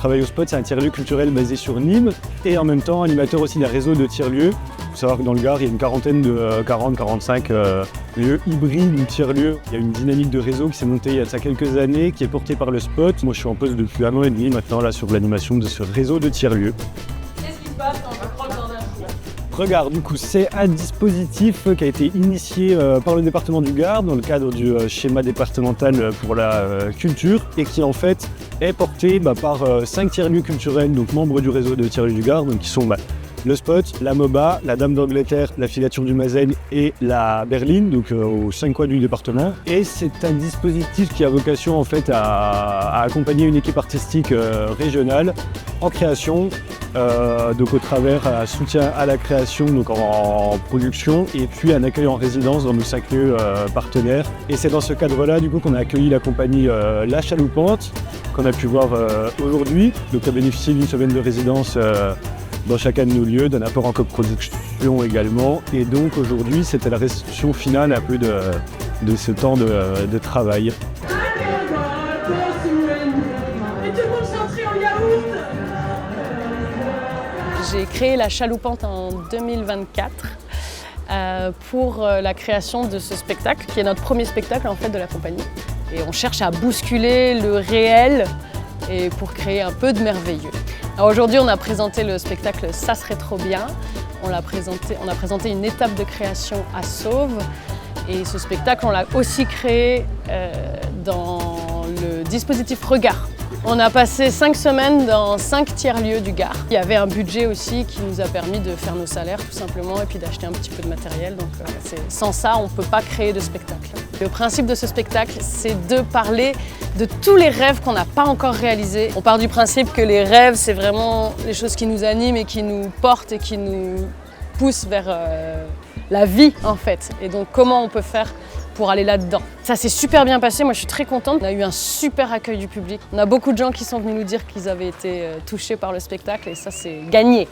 travaille au Spot, c'est un tiers-lieu culturel basé sur Nîmes et en même temps animateur aussi d'un réseau de tiers-lieux. Il faut savoir que dans le Gard, il y a une quarantaine de 40-45 lieux hybrides ou tiers-lieux. Il y a une dynamique de réseau qui s'est montée il y a de ça quelques années, qui est portée par le Spot. Moi, je suis en poste depuis 1 an et demi maintenant là sur l'animation de ce réseau de tiers-lieux. Qu'est-ce qui se passe quand je croque dans un four? Regard, du coup, c'est un dispositif qui a été initié par le département du Gard dans le cadre du schéma départemental pour la culture et qui en fait est porté par 5 tiers-lieux culturels, donc membres du réseau de tiers-lieux du Gard, donc qui sont le Spot, la MOBA, la Dame d'Angleterre, la Filature du Mazen et la Berline, donc aux 5 coins du département. Et c'est un dispositif qui a vocation en fait à accompagner une équipe artistique régionale en création, donc au travers un soutien à la création, donc en production, et puis un accueil en résidence dans nos 5 lieux partenaires. Et c'est dans ce cadre-là du coup qu'on a accueilli la compagnie La Chaloupante, qu'on a pu voir aujourd'hui, donc qui a bénéficié d'une semaine de résidence dans chacun de nos lieux, d'un apport en coproduction également. Et donc aujourd'hui, c'était la restitution finale un peu de ce temps de travail. Et tout le monde s'entraîne en yaourt. J'ai créé La Chaloupante en 2024 pour la création de ce spectacle, qui est notre premier spectacle en fait de la compagnie. Et on cherche à bousculer le réel et pour créer un peu de merveilleux. Aujourd'hui, on a présenté le spectacle Ça serait trop bien. On a présenté une étape de création à Sauve. Et ce spectacle, on l'a aussi créé dans le dispositif Regard. On a passé 5 semaines dans 5 tiers-lieux du Gard. Il y avait un budget aussi qui nous a permis de faire nos salaires tout simplement et puis d'acheter un petit peu de matériel. Donc sans ça, on ne peut pas créer de spectacle. Le principe de ce spectacle, c'est de parler de tous les rêves qu'on n'a pas encore réalisés. On part du principe que les rêves, c'est vraiment les choses qui nous animent et qui nous portent et qui nous poussent vers la vie en fait. Et donc comment on peut faire pour aller là-dedans. Ça s'est super bien passé, moi je suis très contente. On a eu un super accueil du public. On a beaucoup de gens qui sont venus nous dire qu'ils avaient été touchés par le spectacle et ça c'est gagné.